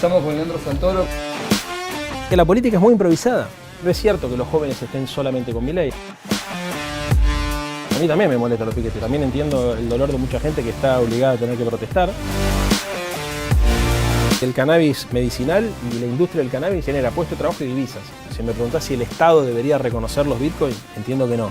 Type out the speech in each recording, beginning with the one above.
Estamos con Leandro Santoro. Que la política es muy improvisada. No es cierto que los jóvenes estén solamente con Milei. A mí también me molesta los piquetes. También entiendo el dolor de mucha gente que está obligada a tener que protestar. El cannabis medicinal y la industria del cannabis genera puestos de trabajo y divisas. Si me preguntás si el Estado debería reconocer los bitcoins, entiendo que no.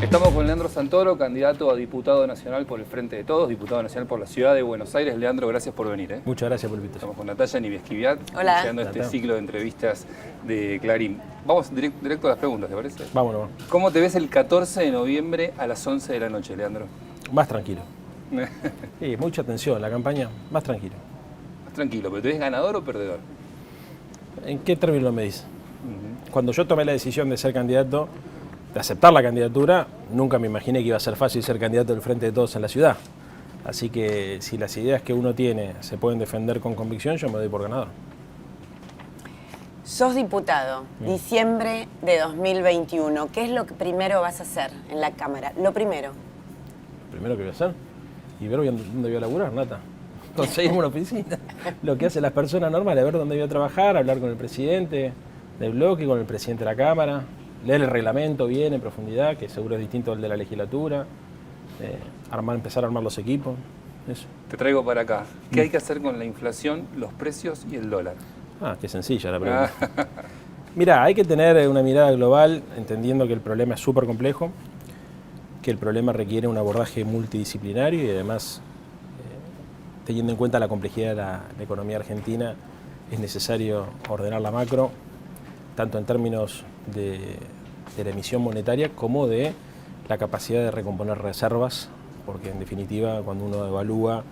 Estamos con Leandro Santoro, candidato a diputado nacional por el Frente de Todos, diputado nacional por la Ciudad de Buenos Aires. Leandro, gracias por venir. Muchas gracias por el invitación. Estamos con Natalia Niviesquiviat, Hola. iniciando este ciclo de entrevistas de Clarín. Vamos directo a las preguntas, ¿te parece? Vámonos. ¿Cómo te ves el 14 de noviembre a las 11 de la noche, Leandro? Más tranquilo. Sí, mucha atención, la campaña, más tranquilo. Más tranquilo, ¿pero te ves ganador o perdedor? ¿En qué término me dices? Cuando yo tomé la decisión de ser candidato, de aceptar la candidatura, nunca me imaginé que iba a ser fácil ser candidato del Frente de Todos en la ciudad. Así que si las ideas que uno tiene se pueden defender con convicción, yo me doy por ganador. Sos diputado, diciembre de 2021. ¿Qué es lo que primero vas a hacer en la Cámara? Lo primero. Lo primero que voy a hacer, y ver dónde voy a laburar, Nata. Conseguirme una oficina. Lo que hacen las personas normales, ver dónde voy a trabajar, hablar con el presidente del bloque, con el presidente de la Cámara, leer el reglamento bien en profundidad, que seguro es distinto al de la legislatura, empezar a armar los equipos. Eso. Te traigo para acá. ¿Qué hay que hacer con la inflación, los precios y el dólar? Qué sencilla la pregunta. Mirá, hay que tener una mirada global, entendiendo que el problema es súper complejo, que el problema requiere un abordaje multidisciplinario y además, teniendo en cuenta la complejidad de la economía argentina, es necesario ordenar la macro, tanto en términos de la emisión monetaria como de la capacidad de recomponer reservas, porque en definitiva cuando uno evalúa a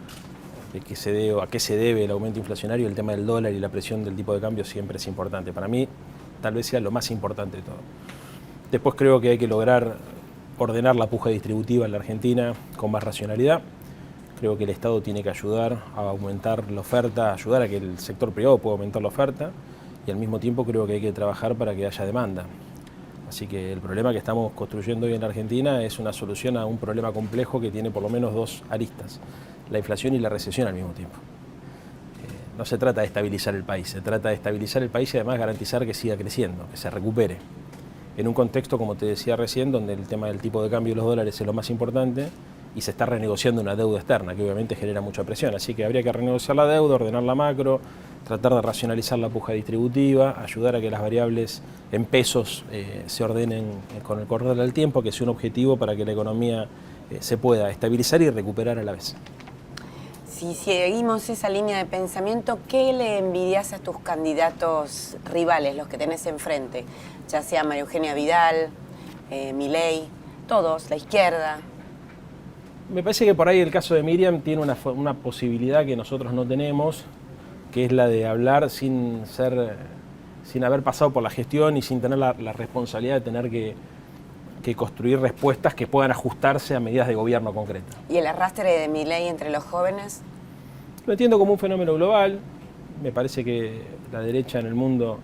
qué se debe el aumento inflacionario, el tema del dólar y la presión del tipo de cambio siempre es importante. Para mí tal vez sea lo más importante de todo. Después creo que hay que lograr ordenar la puja distributiva en la Argentina con más racionalidad. Creo que el Estado tiene que ayudar a aumentar la oferta, ayudar a que el sector privado pueda aumentar la oferta, y al mismo tiempo creo que hay que trabajar para que haya demanda. Así que el problema que estamos construyendo hoy en la Argentina es una solución a un problema complejo que tiene por lo menos dos aristas: la inflación y la recesión al mismo tiempo. No se trata de estabilizar el país, se trata de estabilizar el país y además garantizar que siga creciendo, que se recupere. En un contexto, como te decía recién, donde el tema del tipo de cambio y los dólares es lo más importante y se está renegociando una deuda externa que obviamente genera mucha presión. Así que habría que renegociar la deuda, ordenar la macro, tratar de racionalizar la puja distributiva, ayudar a que las variables en pesos se ordenen con el correr del tiempo, que sea un objetivo para que la economía se pueda estabilizar y recuperar a la vez. Si seguimos esa línea de pensamiento, ¿qué le envidias a tus candidatos rivales, los que tenés enfrente? Ya sea María Eugenia Vidal, Milei, todos, la izquierda. Me parece que por ahí el caso de Miriam tiene una posibilidad que nosotros no tenemos, que es la de hablar sin haber pasado por la gestión y sin tener la responsabilidad de tener que construir respuestas que puedan ajustarse a medidas de gobierno concretas. ¿Y el arrastre de Milei entre los jóvenes? Lo entiendo como un fenómeno global. Me parece que la derecha en el mundo,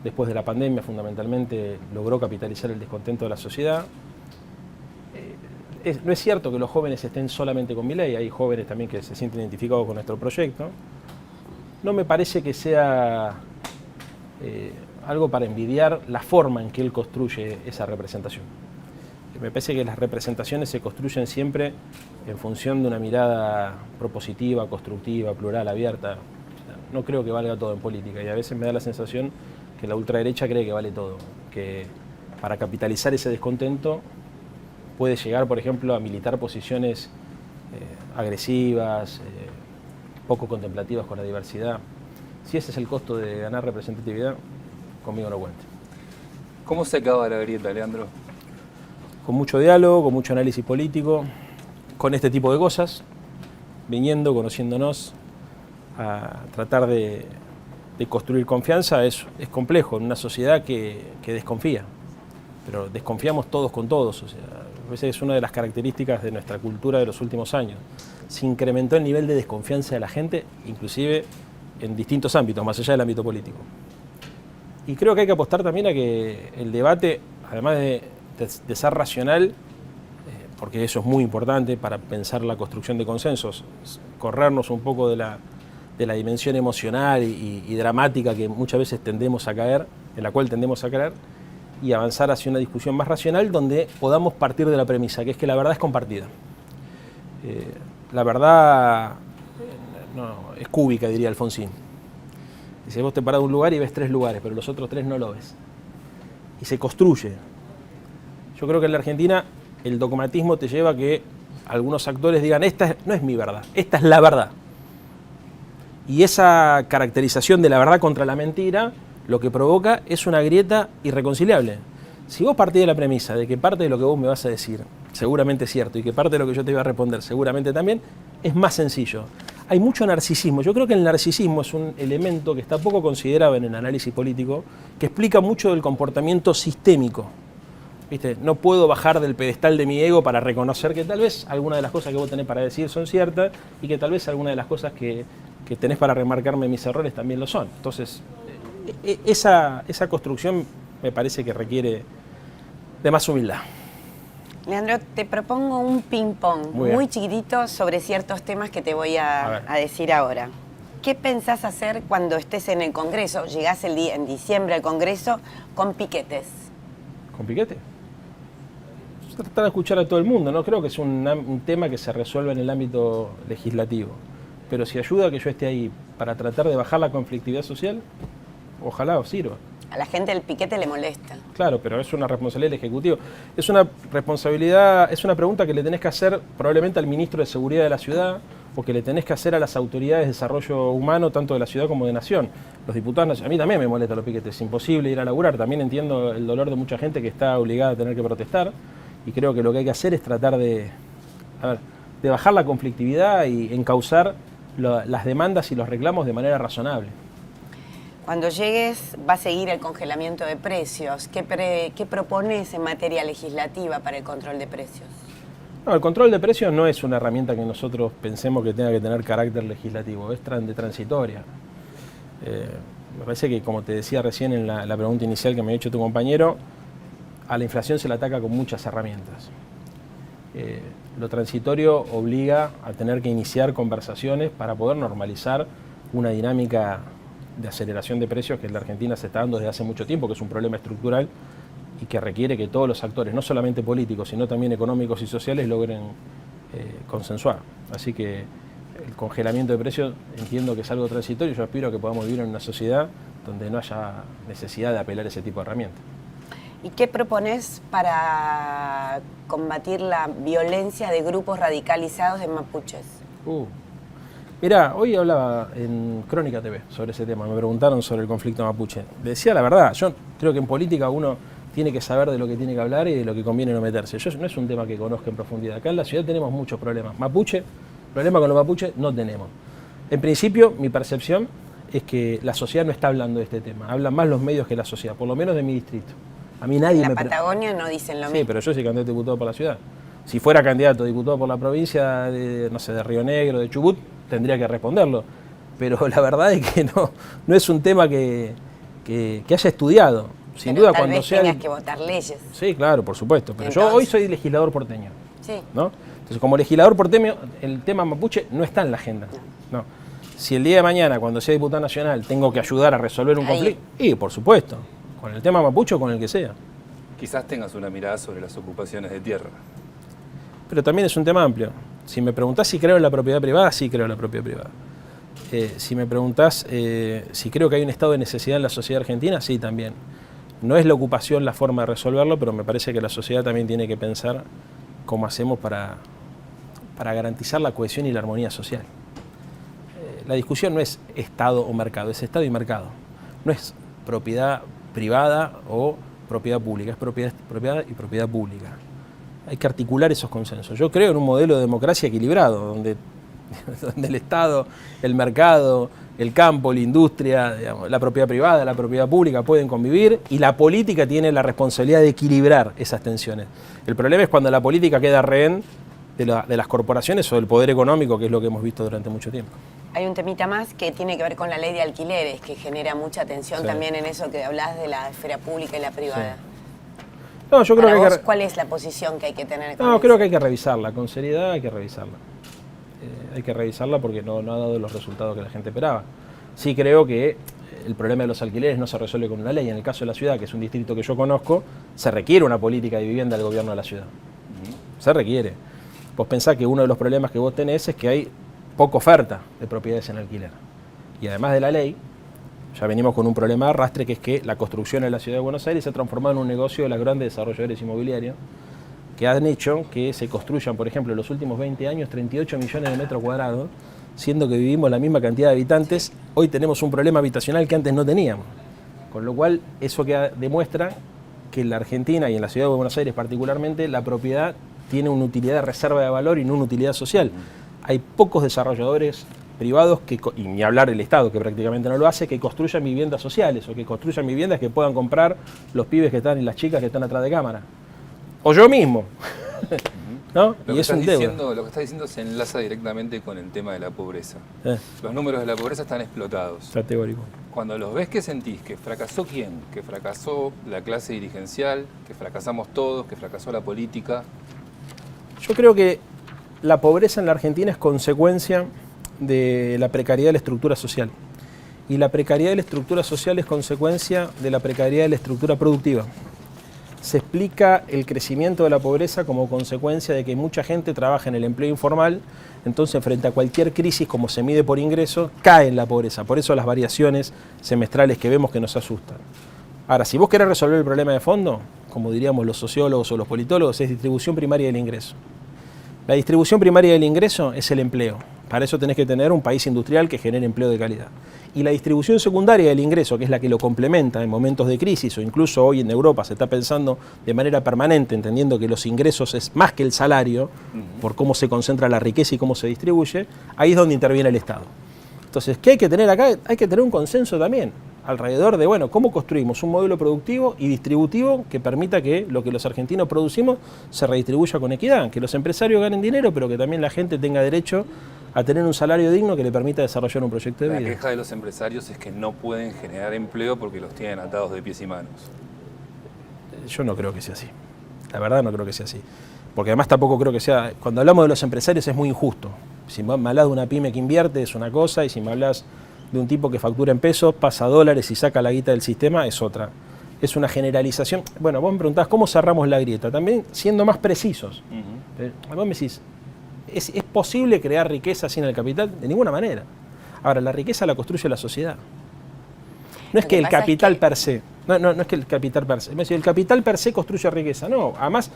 después de la pandemia, fundamentalmente logró capitalizar el descontento de la sociedad. No es cierto que los jóvenes estén solamente con Milei, hay jóvenes también que se sienten identificados con nuestro proyecto. No me parece que sea algo para envidiar la forma en que él construye esa representación. Me parece que las representaciones se construyen siempre en función de una mirada propositiva, constructiva, plural, abierta. No creo que valga todo en política y a veces me da la sensación que la ultraderecha cree que vale todo, que para capitalizar ese descontento puede llegar, por ejemplo, a militar posiciones agresivas, poco contemplativas con la diversidad. Si ese es el costo de ganar representatividad, conmigo no cuente. ¿Cómo se acaba la grieta, Leandro? Con mucho diálogo, con mucho análisis político, con este tipo de cosas, viniendo, conociéndonos, a tratar de construir confianza. Es complejo en una sociedad que desconfía, pero desconfiamos todos con todos. O sea, a veces es una de las características de nuestra cultura de los últimos años. Se incrementó el nivel de desconfianza de la gente, inclusive en distintos ámbitos, más allá del ámbito político. Y creo que hay que apostar también a que el debate, además de de ser racional, porque eso es muy importante para pensar la construcción de consensos, corrernos un poco de la dimensión emocional y dramática que muchas veces tendemos a caer, en la cual tendemos a caer, y avanzar hacia una discusión más racional donde podamos partir de la premisa, que es que la verdad es compartida. La verdad es cúbica, diría Alfonsín. Dice, vos te parás de un lugar y ves 3 lugares, pero los otros 3 no lo ves. Y se construye. Yo creo que en la Argentina el dogmatismo te lleva a que algunos actores digan, esta no es mi verdad, esta es la verdad. Y esa caracterización de la verdad contra la mentira lo que provoca es una grieta irreconciliable. Si vos partís de la premisa de que parte de lo que vos me vas a decir seguramente es cierto y que parte de lo que yo te voy a responder seguramente también, es más sencillo. Hay mucho narcisismo. Yo creo que el narcisismo es un elemento que está poco considerado en el análisis político, que explica mucho del comportamiento sistémico. ¿Viste? No puedo bajar del pedestal de mi ego para reconocer que tal vez algunas de las cosas que vos tenés para decir son ciertas y que tal vez algunas de las cosas que tenés para remarcarme mis errores también lo son. Entonces, esa construcción me parece que requiere de más humildad. Leandro, te propongo un ping-pong muy chiquitito sobre ciertos temas que te voy a decir ahora. ¿Qué pensás hacer cuando estés en el Congreso? Llegás en diciembre al Congreso con piquetes. ¿Con piquete? Tratar de escuchar a todo el mundo, no creo que es un tema que se resuelva en el ámbito legislativo. Pero si ayuda a que yo esté ahí para tratar de bajar la conflictividad social, ojalá os sirva. A la gente el piquete le molesta. Claro, pero es una responsabilidad del Ejecutivo. Es una responsabilidad, es una pregunta que le tenés que hacer probablemente al ministro de Seguridad de la ciudad o que le tenés que hacer a las autoridades de desarrollo humano, tanto de la ciudad como de nación. Los diputados, a mí también me molestan los piquetes, es imposible ir a laburar. También entiendo el dolor de mucha gente que está obligada a tener que protestar y creo que lo que hay que hacer es tratar de bajar la conflictividad y encauzar las demandas y los reclamos de manera razonable. Cuando llegues, va a seguir el congelamiento de precios. ¿Qué propones en materia legislativa para el control de precios? No, el control de precios no es una herramienta que nosotros pensemos que tenga que tener carácter legislativo, es de transitoria. Me parece que, como te decía recién en la pregunta inicial que me ha hecho tu compañero, a la inflación se la ataca con muchas herramientas. Lo transitorio obliga a tener que iniciar conversaciones para poder normalizar una dinámica de aceleración de precios que en la Argentina se está dando desde hace mucho tiempo, que es un problema estructural y que requiere que todos los actores, no solamente políticos, sino también económicos y sociales, logren consensuar. Así que el congelamiento de precios entiendo que es algo transitorio y yo aspiro a que podamos vivir en una sociedad donde no haya necesidad de apelar a ese tipo de herramientas. ¿Y qué propones para combatir la violencia de grupos radicalizados de mapuches? Mirá, hoy hablaba en Crónica TV sobre ese tema, me preguntaron sobre el conflicto mapuche. Decía la verdad, yo creo que en política uno tiene que saber de lo que tiene que hablar y de lo que conviene no meterse. No es un tema que conozca en profundidad. Acá en la ciudad tenemos muchos problemas. Problema con los mapuches no tenemos. En principio, mi percepción es que la sociedad no está hablando de este tema. Hablan más los medios que la sociedad, por lo menos de mi distrito. A mí nadie en la Patagonia no dicen lo mismo. Sí, pero yo soy candidato a diputado por la ciudad. Si fuera candidato a diputado por la provincia de, no sé, de Río Negro, de Chubut, tendría que responderlo. Pero la verdad es que no es un tema que haya estudiado. Sin duda, cuando sea. Tengas que votar leyes. Sí, claro, por supuesto. Pero entonces, yo hoy soy legislador porteño. Sí. ¿No? Entonces, como legislador porteño, el tema mapuche no está en la agenda. No. Si el día de mañana, cuando sea diputado nacional, tengo que ayudar a resolver un conflicto, y por supuesto, con el tema mapuche o con el que sea. Quizás tengas una mirada sobre las ocupaciones de tierra. Pero también es un tema amplio. Si me preguntás si creo en la propiedad privada, sí creo en la propiedad privada. Si me preguntás si creo que hay un estado de necesidad en la sociedad argentina, sí también. No es la ocupación la forma de resolverlo, pero me parece que la sociedad también tiene que pensar cómo hacemos para garantizar la cohesión y la armonía social. La discusión no es Estado o mercado, es Estado y mercado. No es propiedad privada o propiedad pública, es propiedad y propiedad pública. Hay que articular esos consensos. Yo creo en un modelo de democracia equilibrado, donde el Estado, el mercado, el campo, la industria, digamos, la propiedad privada, la propiedad pública pueden convivir y la política tiene la responsabilidad de equilibrar esas tensiones. El problema es cuando la política queda rehén de las corporaciones o del poder económico, que es lo que hemos visto durante mucho tiempo. Hay un temita más que tiene que ver con la ley de alquileres, que genera mucha tensión también en eso que hablás de la esfera pública y la privada. Sí. No, yo creo Para que vos, ¿cuál es la posición que hay que tener? No, creo que hay que revisarla, con seriedad hay que revisarla. Hay que revisarla porque no ha dado los resultados que la gente esperaba. Sí creo que el problema de los alquileres no se resuelve con una ley. En el caso de la ciudad, que es un distrito que yo conozco, se requiere una política de vivienda del gobierno de la ciudad. Se requiere. Vos pensás que uno de los problemas que vos tenés es que hay poca oferta de propiedades en alquiler. Y además de la ley, ya venimos con un problema de arrastre, que es que la construcción en la ciudad de Buenos Aires se ha transformado en un negocio de los grandes desarrolladores inmobiliarios, que han hecho que se construyan, por ejemplo, en los últimos 20 años, 38 millones de metros cuadrados, siendo que vivimos la misma cantidad de habitantes. Hoy tenemos un problema habitacional que antes no teníamos. Con lo cual, eso demuestra que en la Argentina y en la ciudad de Buenos Aires particularmente, la propiedad tiene una utilidad de reserva de valor y no una utilidad social. Hay pocos desarrolladores privados, y ni hablar del Estado, que prácticamente no lo hace, que construyan viviendas sociales o que construyan viviendas que puedan comprar los pibes que están y las chicas que están atrás de cámara. O yo mismo. ¿No? Lo y que es un tema. Lo que estás diciendo se enlaza directamente con el tema de la pobreza. Los números de la pobreza están explotados. Categórico. Cuando los ves, ¿qué sentís? ¿Que fracasó quién? ¿Que fracasó la clase dirigencial? ¿Que fracasamos todos? ¿Que fracasó la política? Yo creo que la pobreza en la Argentina es consecuencia de la precariedad de la estructura social. Y la precariedad de la estructura social es consecuencia de la precariedad de la estructura productiva. Se explica el crecimiento de la pobreza como consecuencia de que mucha gente trabaja en el empleo informal, entonces frente a cualquier crisis, como se mide por ingreso, cae en la pobreza. Por eso las variaciones semestrales que vemos que nos asustan. Ahora, si vos querés resolver el problema de fondo, como diríamos los sociólogos o los politólogos, es distribución primaria del ingreso. La distribución primaria del ingreso es el empleo. Para eso tenés que tener un país industrial que genere empleo de calidad. Y la distribución secundaria del ingreso, que es la que lo complementa en momentos de crisis, o incluso hoy en Europa se está pensando de manera permanente, entendiendo que los ingresos es más que el salario, por cómo se concentra la riqueza y cómo se distribuye, ahí es donde interviene el Estado. Entonces, ¿qué hay que tener acá? Hay que tener un consenso también alrededor de, bueno, cómo construimos un modelo productivo y distributivo que permita que lo que los argentinos producimos se redistribuya con equidad, que los empresarios ganen dinero, pero que también la gente tenga derecho a tener un salario digno que le permita desarrollar un proyecto de vida. La queja de los empresarios es que no pueden generar empleo porque los tienen atados de pies y manos. Yo no creo que sea así. La verdad no creo que sea así. Porque además tampoco creo que sea... Cuando hablamos de los empresarios es muy injusto. Si me hablas de una pyme que invierte es una cosa, y si me hablas de un tipo que factura en pesos, pasa a dólares y saca la guita del sistema, es otra. Es una generalización. Bueno, vos me preguntás cómo cerramos la grieta. También siendo más precisos. Vos me decís, ¿es posible crear riqueza sin el capital? De ninguna manera. Ahora, la riqueza la construye la sociedad. No es que el capital per se. No es que el capital per se. Es decir, el capital per se construye riqueza. No, además,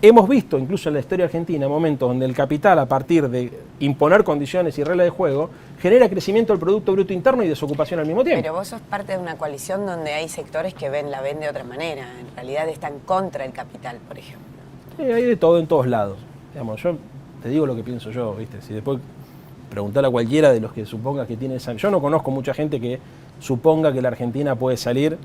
hemos visto, incluso en la historia argentina, momentos donde el capital, a partir de imponer condiciones y reglas de juego, genera crecimiento del Producto Bruto Interno y desocupación al mismo tiempo. Pero vos sos parte de una coalición donde hay sectores que la ven de otra manera. En realidad están contra el capital, por ejemplo. Sí, hay de todo en todos lados. Digamos, yo te digo lo que pienso yo, ¿viste? Si después preguntar a cualquiera de los que suponga que tiene esa... Yo no conozco mucha gente que suponga que la Argentina puede salir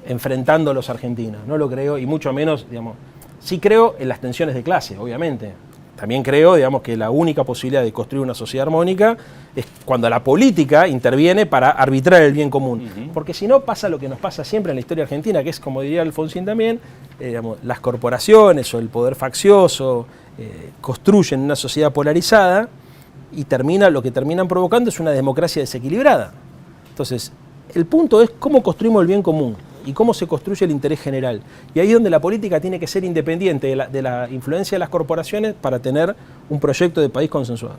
enfrentando a los argentinos. No lo creo, y mucho menos, digamos... Sí creo en las tensiones de clase, obviamente. También creo, digamos, que la única posibilidad de construir una sociedad armónica es cuando la política interviene para arbitrar el bien común. Porque si no, pasa lo que nos pasa siempre en la historia argentina, que es, como diría Alfonsín también, digamos, las corporaciones o el poder faccioso construyen una sociedad polarizada y lo que terminan provocando es una democracia desequilibrada. Entonces, el punto es cómo construimos el bien común y cómo se construye el interés general. Y ahí es donde la política tiene que ser independiente de la influencia de las corporaciones para tener un proyecto de país consensuado.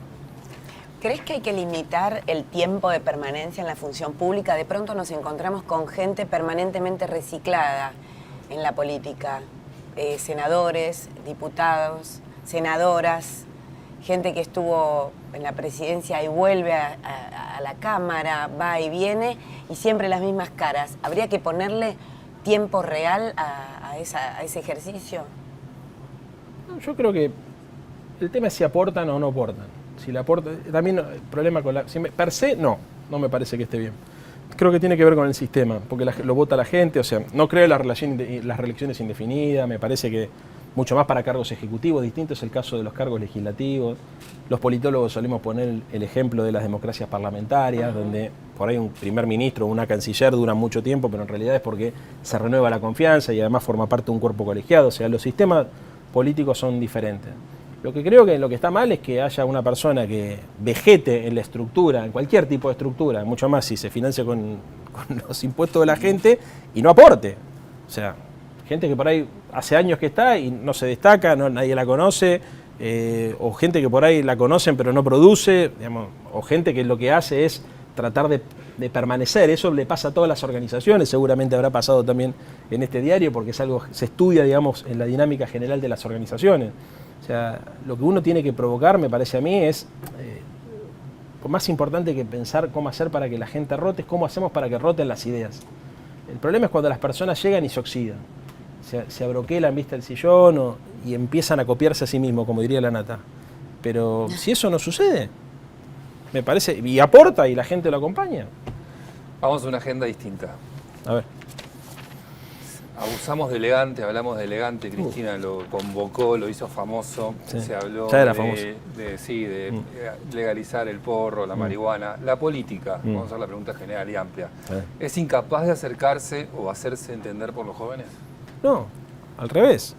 ¿Crees que hay que limitar el tiempo de permanencia en la función pública? De pronto nos encontramos con gente permanentemente reciclada en la política. Senadores, diputados, senadoras, gente que estuvo en la presidencia y vuelve a la Cámara, va y viene, y siempre las mismas caras. ¿Habría que ponerle tiempo real a ese ejercicio? Yo creo que el tema es si aportan o no aportan. Si le aportan, también el problema con la... per se, no me parece que esté bien. Creo que tiene que ver con el sistema, porque lo vota la gente, o sea, no creo en las reelecciones indefinidas, me parece que mucho más para cargos ejecutivos, distinto es el caso de los cargos legislativos. Los politólogos solemos poner el ejemplo de las democracias parlamentarias, donde por ahí un primer ministro o una canciller duran mucho tiempo, pero en realidad es porque se renueva la confianza y además forma parte de un cuerpo colegiado. O sea, los sistemas políticos son diferentes. Lo que creo que lo que está mal es que haya una persona que vegete en la estructura, en cualquier tipo de estructura, mucho más si se financia con los impuestos de la gente, y no aporte. O sea, gente que por ahí hace años que está y no se destaca, nadie la conoce, o gente que por ahí la conocen pero no produce, digamos, o gente que lo que hace es tratar de permanecer. Eso le pasa a todas las organizaciones, seguramente habrá pasado también en este diario, porque es algo que se estudia, digamos, en la dinámica general de las organizaciones. O sea, lo que uno tiene que provocar, me parece a mí, es más importante que pensar cómo hacer para que la gente rote, es cómo hacemos para que roten las ideas. El problema es cuando las personas llegan y se oxidan, se abroquelan, vista el sillón y empiezan a copiarse a sí mismos, como diría la Nata. Pero si eso no sucede, me parece, y aporta y la gente lo acompaña. Vamos a una agenda distinta. A ver. Abusamos de elegante, hablamos de elegante, Cristina lo convocó, lo hizo famoso, Sí. se habló Ya era famoso. de legalizar el porro, la marihuana, la política, vamos a hacer la pregunta general y amplia. ¿Es incapaz de acercarse o hacerse entender por los jóvenes? No, al revés.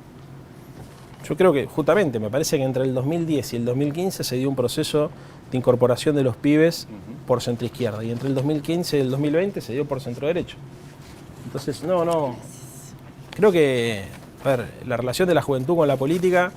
Yo creo que justamente, me parece que entre el 2010 y el 2015 se dio un proceso de incorporación de los pibes por centro izquierda, y entre el 2015 y el 2020 se dio por centro derecho. Entonces, no. Creo que, a ver, la relación de la juventud con la política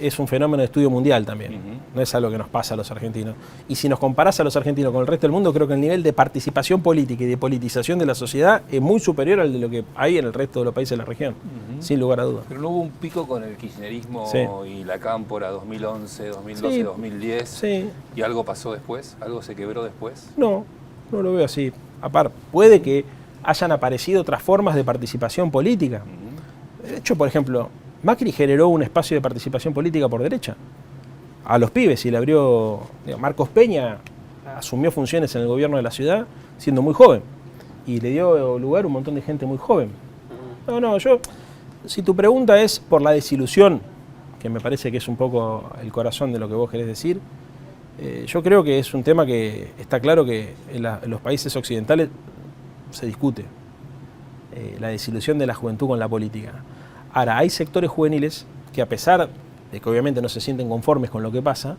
es un fenómeno de estudio mundial también. No es algo que nos pasa a los argentinos. Y si nos comparás a los argentinos con el resto del mundo, creo que el nivel de participación política y de politización de la sociedad es muy superior al de lo que hay en el resto de los países de la región, sin lugar a dudas. Pero no hubo un pico con el kirchnerismo y la cámpora 2011, 2012, Sí. 2010. Sí. ¿Y algo pasó después? ¿Algo se quebró después? No lo veo así. Aparte, puede que hayan aparecido otras formas de participación política. De hecho, por ejemplo, Macri generó un espacio de participación política por derecha a los pibes y le abrió. Marcos Peña asumió funciones en el gobierno de la ciudad siendo muy joven y le dio lugar a un montón de gente muy joven. Si tu pregunta es por la desilusión, que me parece que es un poco el corazón de lo que vos querés decir, yo creo que es un tema que está claro que en los países occidentales se discute, la desilusión de la juventud con la política. Ahora, hay sectores juveniles que, a pesar de que obviamente no se sienten conformes con lo que pasa,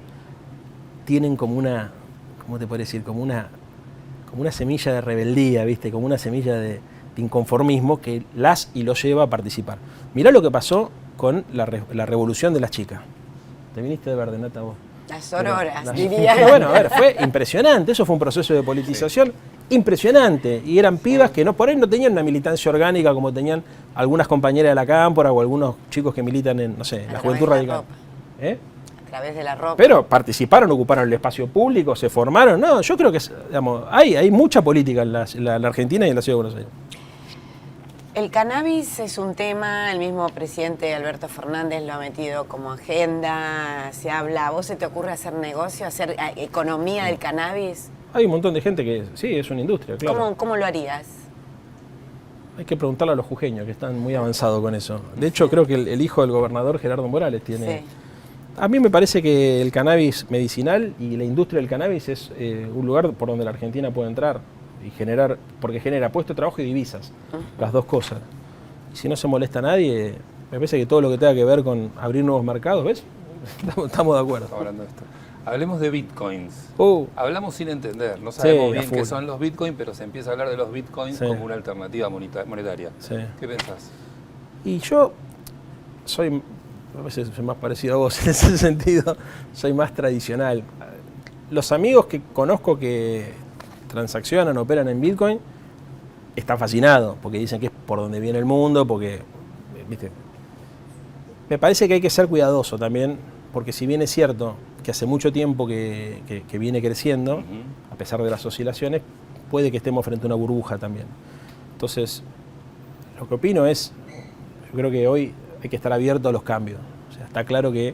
tienen como una, ¿cómo te podría decir? Como una semilla de rebeldía, ¿viste? Como una semilla de inconformismo que los lleva a participar. Mirá lo que pasó con la revolución de las chicas. ¿Te viniste de verde, Nata, vos? Las auroras, diría. Bueno, a ver, fue impresionante. Eso fue un proceso de politización impresionante. Y eran pibas que por ahí no tenían una militancia orgánica como tenían algunas compañeras de la cámpora o algunos chicos que militan en, no sé, la juventud radical. A través de la ropa. Pero participaron, ocuparon el espacio público, se formaron. No, yo creo que digamos, hay mucha política en la Argentina y en la Ciudad de Buenos Aires. El cannabis es un tema, el mismo presidente Alberto Fernández lo ha metido como agenda, se habla. ¿A vos se te ocurre hacer negocio, hacer economía del cannabis? Hay un montón de gente que sí, es una industria, claro. ¿Cómo lo harías? Hay que preguntarle a los jujeños, que están muy avanzados con eso. De hecho, creo que el hijo del gobernador, Gerardo Morales, tiene... Sí. A mí me parece que el cannabis medicinal y la industria del cannabis es un lugar por donde la Argentina puede entrar y generar, porque genera puesto de trabajo y divisas, las dos cosas. Y si no se molesta a nadie, me parece que todo lo que tenga que ver con abrir nuevos mercados, ¿ves? Estamos de acuerdo. Estamos hablando de esto. Hablemos de bitcoins. Hablamos sin entender, no sabemos bien qué son los bitcoins, pero se empieza a hablar de los bitcoins como una alternativa monetaria. Sí. ¿Qué pensás? Y yo a veces soy más parecido a vos en ese sentido, soy más tradicional. Los amigos que conozco que transaccionan, operan en Bitcoin, están fascinados, porque dicen que es por donde viene el mundo, porque, ¿viste? Me parece que hay que ser cuidadoso también, porque si bien es cierto que hace mucho tiempo que viene creciendo, a pesar de las oscilaciones, puede que estemos frente a una burbuja también. Entonces, lo que opino es, yo creo que hoy hay que estar abierto a los cambios. O sea, está claro que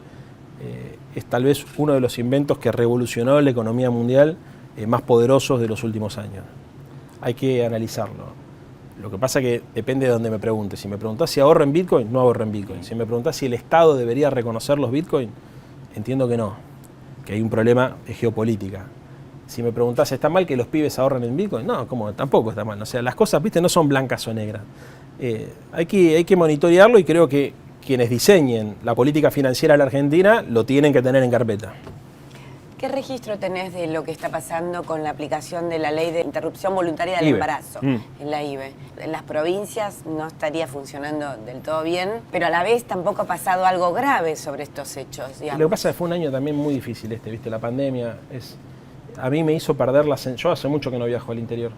es tal vez uno de los inventos que revolucionó la economía mundial más poderosos de los últimos años. Hay que analizarlo. Lo que pasa que depende de donde me preguntes. Si me preguntás si ahorro en Bitcoin, no ahorro en Bitcoin. Si me preguntás si el Estado debería reconocer los Bitcoin, entiendo que no, que hay un problema de geopolítica. Si me preguntás, ¿está mal que los pibes ahorren en Bitcoin? No, ¿cómo? Tampoco está mal. O sea, las cosas, viste, no son blancas o negras. Hay que monitorearlo y creo que quienes diseñen la política financiera de la Argentina lo tienen que tener en carpeta. ¿Qué registro tenés de lo que está pasando con la aplicación de la ley de interrupción voluntaria del IVE. embarazo en la IVE? En las provincias no estaría funcionando del todo bien, pero a la vez tampoco ha pasado algo grave sobre estos hechos, digamos. Lo que pasa es que fue un año también muy difícil viste, la pandemia a mí me hizo perder yo hace mucho que no viajo al interior.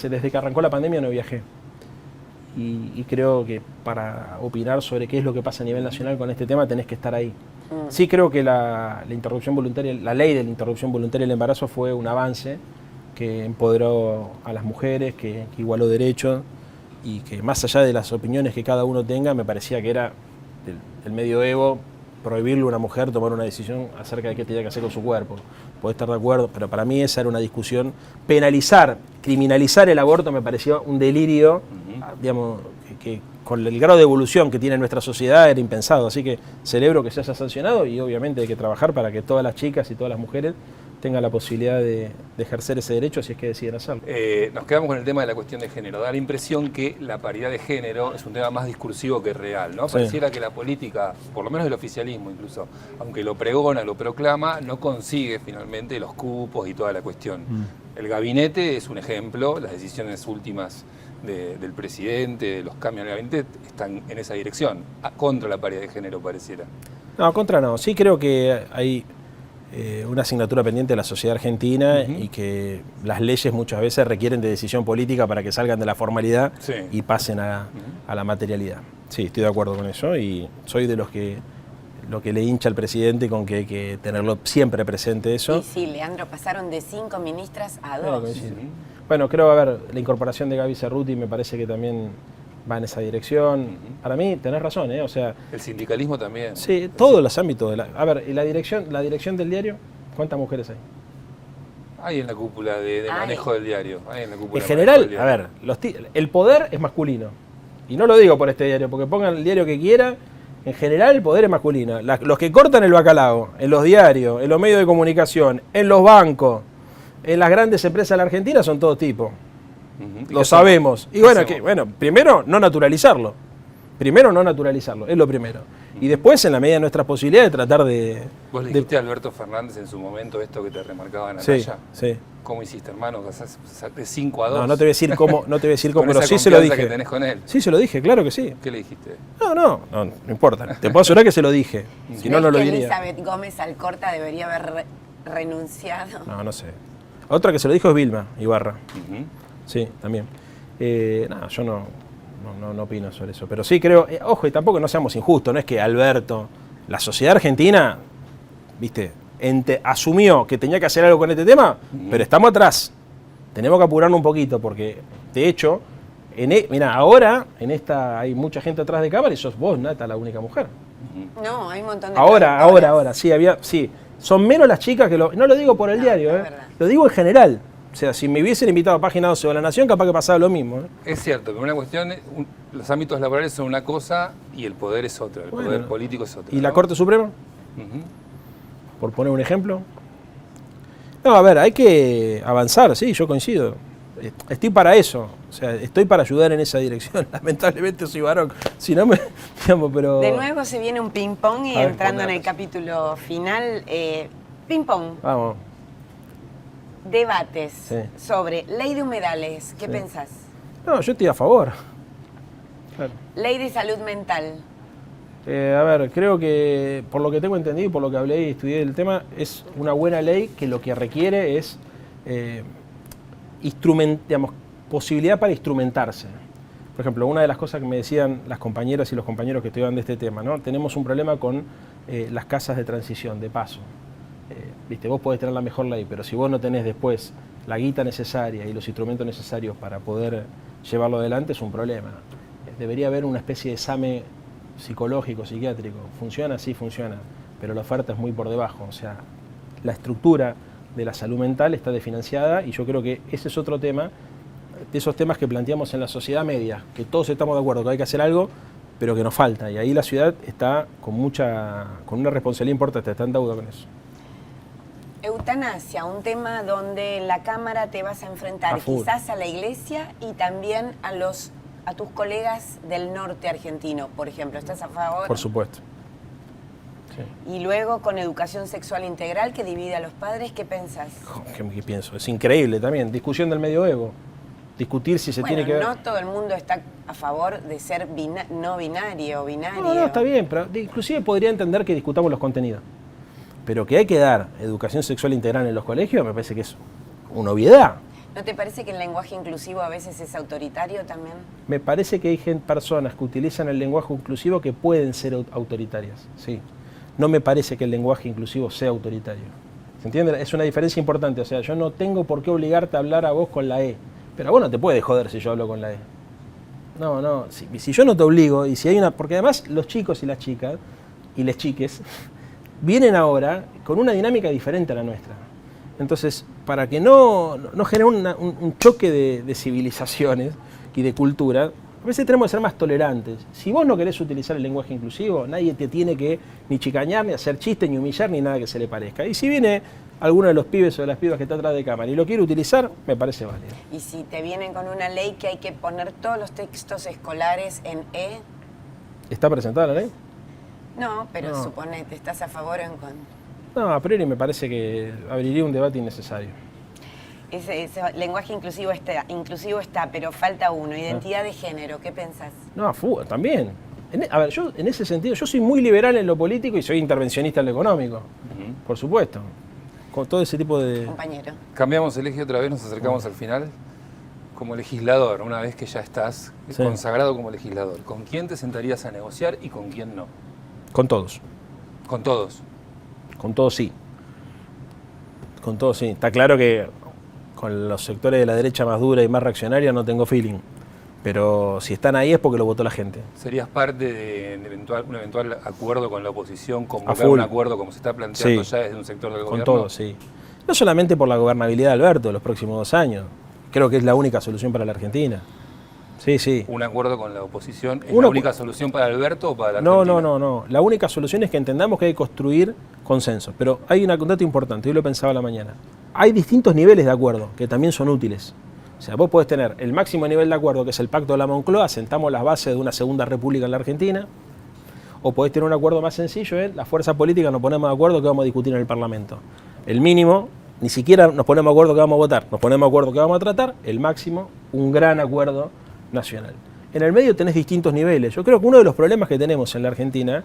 Desde que arrancó la pandemia no viajé. Y creo que para opinar sobre qué es lo que pasa a nivel nacional con este tema tenés que estar ahí. Sí creo que la interrupción voluntaria, la ley de la interrupción voluntaria del embarazo fue un avance que empoderó a las mujeres, que igualó derechos y que más allá de las opiniones que cada uno tenga, me parecía que era del medioevo prohibirle a una mujer tomar una decisión acerca de qué tenía que hacer con su cuerpo. Podés estar de acuerdo, pero para mí esa era una discusión. Criminalizar el aborto me pareció un delirio, digamos, que con el grado de evolución que tiene nuestra sociedad era impensado. Así que celebro que se haya sancionado y obviamente hay que trabajar para que todas las chicas y todas las mujeres tengan la posibilidad de ejercer ese derecho si es que deciden hacerlo. Nos quedamos con el tema de la cuestión de género. Da la impresión que la paridad de género es un tema más discursivo que real, ¿no? Sí. Pareciera que la política, por lo menos el oficialismo incluso, aunque lo pregona, lo proclama, no consigue finalmente los cupos y toda la cuestión. El gabinete es un ejemplo, las decisiones últimas del presidente, de los cambios en el gabinete, están en esa dirección, contra la paridad de género pareciera. No, contra no. Sí creo que hay una asignatura pendiente de la sociedad argentina y que las leyes muchas veces requieren de decisión política para que salgan de la formalidad y pasen a la materialidad. Sí, estoy de acuerdo con eso y soy de los que lo que le hincha al presidente con que hay que tenerlo siempre presente eso. Sí, Leandro, pasaron de 5 ministras a 2. Bueno, creo, a ver, la incorporación de Gaby Cerruti me parece que también va en esa dirección. Para mí, tenés razón, o sea... El sindicalismo también. Sí, todos los ámbitos. A ver, ¿y la dirección del diario? ¿Cuántas mujeres hay? Hay en la cúpula de manejo del diario. En general, a ver, el poder es masculino. Y no lo digo por este diario, porque pongan el diario que quiera. En general, el poder es masculino. Los que cortan el bacalao, en los diarios, en los medios de comunicación, en los bancos, en las grandes empresas de la Argentina, son todo tipo. Lo sabemos. Y bueno, primero no naturalizarlo. Es lo primero. Y después, en la medida de nuestras posibilidades, tratar de... ¿Vos le dijiste a Alberto Fernández en su momento esto que te remarcaba Natalia? Sí. ¿Cómo hiciste, hermano? De 5 a 2. No te voy a decir cómo, pero esa sí se lo dije. Que tenés con él. Sí, se lo dije, claro que sí. ¿Qué le dijiste? No importa. Te puedo asegurar que se lo dije. Si no, no lo diría. Elizabeth Gómez Alcorta debería haber renunciado. No sé. Otra que se lo dijo es Vilma Ibarra. Sí, también. Yo no opino sobre eso. Pero sí creo, ojo, y tampoco no seamos injustos, no es que Alberto, la sociedad argentina, viste, asumió que tenía que hacer algo con este tema, pero estamos atrás. Tenemos que apurarnos un poquito, porque, de hecho, mirá, ahora hay mucha gente atrás de cámara y sos vos, Nata, la única mujer. No, hay un montón de Ahora, sí. Son menos las chicas que no lo digo por el diario, lo digo en general. O sea, si me hubiesen invitado a Página 12 o a La Nación, capaz que pasaba lo mismo. Es cierto, pero una cuestión, los ámbitos laborales son una cosa y el poder es otra, el poder político es otra. ¿Y la Corte Suprema? Por poner un ejemplo. No, a ver, hay que avanzar, sí, yo coincido. Estoy para eso, o sea, estoy para ayudar en esa dirección. Lamentablemente soy varón, si no me... Digamos, pero... De nuevo se viene un ping-pong y entrando en el capítulo final, ping-pong. Vamos. Debates sobre ley de humedales, ¿qué pensás? No, yo estoy a favor. Claro. Ley de salud mental. A ver, creo que por lo que tengo entendido y por lo que hablé y estudié del tema, es una buena ley que lo que requiere es posibilidad para instrumentarse. Por ejemplo, una de las cosas que me decían las compañeras y los compañeros que estudian de este tema, ¿no? Tenemos un problema con las casas de transición, de paso. Viste, vos podés tener la mejor ley, pero si vos no tenés después la guita necesaria y los instrumentos necesarios para poder llevarlo adelante, es un problema. Debería haber una especie de examen psicológico, psiquiátrico. ¿Funciona? Sí, funciona, pero la oferta es muy por debajo. O sea, la estructura de la salud mental está desfinanciada y yo creo que ese es otro tema de esos temas que planteamos en la sociedad media, que todos estamos de acuerdo que hay que hacer algo, pero que nos falta. Y ahí la ciudad está con una responsabilidad importante, está en deuda con eso. Eutanasia, un tema donde en la Cámara te vas a enfrentar quizás a la Iglesia y también a tus colegas del norte argentino, por ejemplo. ¿Estás a favor? Por supuesto. Sí. Y luego con educación sexual integral que divide a los padres, ¿qué pensás? ¿Qué pienso? Es increíble también. Discusión del medioevo. Discutir si se tiene que ver. No todo el mundo está a favor de ser no binario o binario. No, está bien, pero inclusive podría entender que discutamos los contenidos. Pero que hay que dar educación sexual integral en los colegios, me parece que es una obviedad. ¿No te parece que el lenguaje inclusivo a veces es autoritario también? Me parece que hay personas que utilizan el lenguaje inclusivo que pueden ser autoritarias, sí. No me parece que el lenguaje inclusivo sea autoritario. ¿Se entiende? Es una diferencia importante. O sea, yo no tengo por qué obligarte a hablar a vos con la E. Pero vos no te puedes joder si yo hablo con la E. No. Si yo no te obligo, y si hay una. Porque además los chicos y las chicas, y les chiques, vienen ahora con una dinámica diferente a la nuestra. Entonces, para que no genere un choque de civilizaciones y de cultura, a veces tenemos que ser más tolerantes. Si vos no querés utilizar el lenguaje inclusivo, nadie te tiene que ni chicañar, ni hacer chistes, ni humillar, ni nada que se le parezca. Y si viene alguno de los pibes o de las pibas que está atrás de cámara y lo quiere utilizar, me parece válido. Y si te vienen con una ley que hay que poner todos los textos escolares en E. ¿Está presentada la ley? No, pero suponete, ¿estás a favor o en contra? No, a priori me parece que abriría un debate innecesario. Ese lenguaje inclusivo está, pero falta uno, identidad de género, ¿qué pensás? No, también. A ver, yo en ese sentido, yo soy muy liberal en lo político y soy intervencionista en lo económico, por supuesto. Con todo ese tipo de... Compañero. Cambiamos el eje otra vez, nos acercamos al final. Como legislador, una vez que ya estás consagrado como legislador, ¿con quién te sentarías a negociar y con quién no? Con todos. ¿Con todos? Con todos sí. Con todos sí. Está claro que con los sectores de la derecha más dura y más reaccionaria no tengo feeling. Pero si están ahí es porque lo votó la gente. ¿Serías parte de un eventual acuerdo con la oposición, convocar un acuerdo como se está planteando ya desde un sector del gobierno? Con todos, sí. No solamente por la gobernabilidad de Alberto los próximos 2 años. Creo que es la única solución para la Argentina. Sí. ¿Un acuerdo con la oposición es la única solución para Alberto o para la Argentina? No. La única solución es que entendamos que hay que construir consenso. Pero hay un dato importante, yo lo pensaba a la mañana. Hay distintos niveles de acuerdo que también son útiles. O sea, vos podés tener el máximo nivel de acuerdo, que es el Pacto de la Moncloa, sentamos las bases de una segunda república en la Argentina, o podés tener un acuerdo más sencillo, las fuerzas políticas nos ponemos de acuerdo que vamos a discutir en el Parlamento. El mínimo, ni siquiera nos ponemos de acuerdo que vamos a votar, nos ponemos de acuerdo que vamos a tratar, el máximo, un gran acuerdo nacional. En el medio tenés distintos niveles. Yo creo que uno de los problemas que tenemos en la Argentina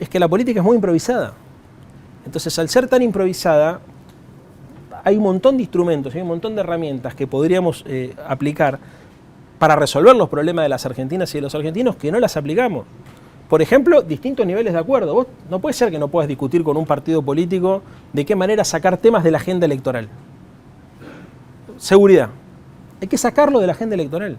es que la política es muy improvisada. Entonces, al ser tan improvisada, hay un montón de instrumentos, hay un montón de herramientas que podríamos aplicar para resolver los problemas de las argentinas y de los argentinos que no las aplicamos. Por ejemplo, distintos niveles de acuerdo. Vos no puede ser que no puedas discutir con un partido político de qué manera sacar temas de la agenda electoral. Seguridad. Hay que sacarlo de la agenda electoral.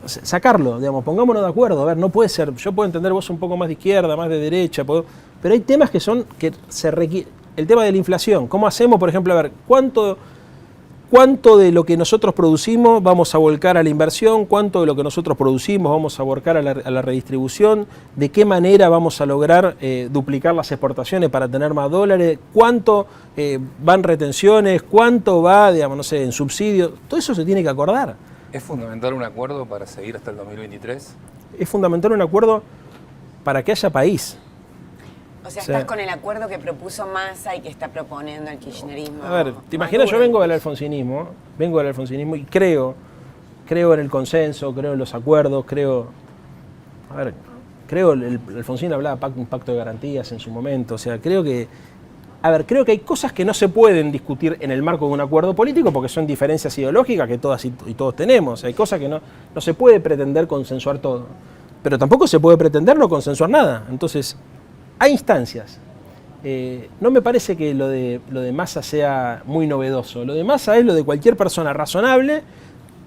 Sacarlo, digamos, pongámonos de acuerdo. A ver, no puede ser, yo puedo entender vos un poco más de izquierda, más de derecha, pero hay temas que se requieren. El tema de la inflación, ¿cómo hacemos, por ejemplo, a ver, cuánto de lo que nosotros producimos vamos a volcar a la inversión, cuánto de lo que nosotros producimos vamos a volcar a la redistribución, de qué manera vamos a lograr duplicar las exportaciones para tener más dólares, cuánto van retenciones, cuánto va, digamos, no sé, en subsidios, todo eso se tiene que acordar. ¿Es fundamental un acuerdo para seguir hasta el 2023? Es fundamental un acuerdo para que haya país. O sea, estás con el acuerdo que propuso Massa y que está proponiendo el kirchnerismo. A ver, te imaginas, yo vengo del alfonsinismo y creo en el consenso, creo en los acuerdos, creo el Alfonsín hablaba de un pacto de garantías en su momento, o sea, creo que hay cosas que no se pueden discutir en el marco de un acuerdo político porque son diferencias ideológicas que todas y todos tenemos, hay cosas que no se puede pretender consensuar todo, pero tampoco se puede pretender no consensuar nada, entonces hay instancias. No me parece que lo de Massa sea muy novedoso. Lo de Massa es lo de cualquier persona razonable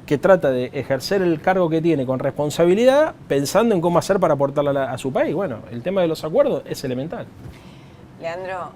que trata de ejercer el cargo que tiene con responsabilidad, pensando en cómo hacer para aportarle a su país. Bueno, el tema de los acuerdos es elemental. Leandro,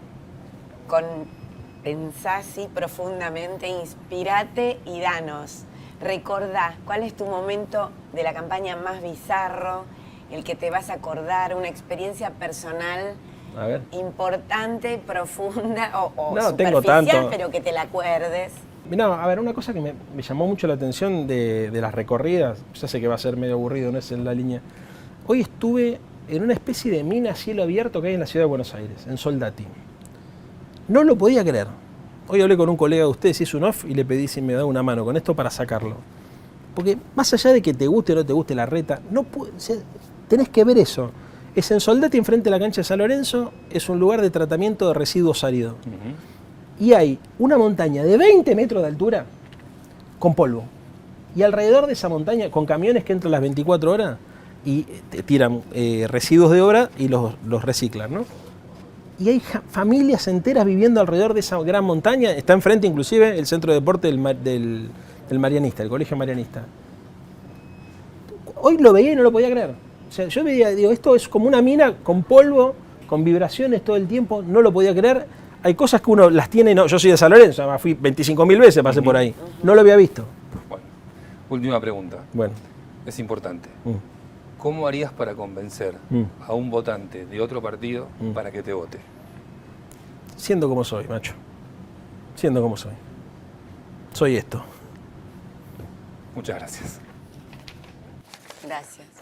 pensá así profundamente, inspirate y danos. recordás? ¿Cuál es tu momento de la campaña más bizarro, el que te vas a acordar, una experiencia personal A ver. importante, profunda o No, tengo superficial, tanto. pero que te la acuerdes? Mirá, a ver, una cosa que me llamó mucho la atención de las recorridas, ya sé que va a ser medio aburrido, no es en la línea. Hoy estuve en una especie de mina a cielo abierto que hay en la ciudad de Buenos Aires, en Soldati. No lo podía creer. Hoy hablé con un colega de ustedes, hice un off y le pedí si me da una mano con esto para sacarlo. Porque más allá de que te guste o no te guste la reta, no tenés que ver eso. Es en Soldati, enfrente de la cancha de San Lorenzo, es un lugar de tratamiento de residuos sólidos. Y hay una montaña de 20 metros de altura con polvo. Y alrededor de esa montaña, con camiones que entran las 24 horas y te tiran residuos de obra y los reciclan, ¿no? Y hay familias enteras viviendo alrededor de esa gran montaña. Está enfrente inclusive el centro de deporte del Marianista, el colegio Marianista. Hoy lo veía y no lo podía creer. O sea, yo veía, digo, esto es como una mina con polvo, con vibraciones todo el tiempo, no lo podía creer. Hay cosas que uno las tiene, no, yo soy de San Lorenzo, fui 25.000 veces, pasé por ahí. No lo había visto. Bueno, última pregunta. Bueno. Es importante. ¿Cómo harías para convencer a un votante de otro partido para que te vote? Siendo como soy, macho. Siendo como soy. Soy esto. Muchas gracias. Gracias.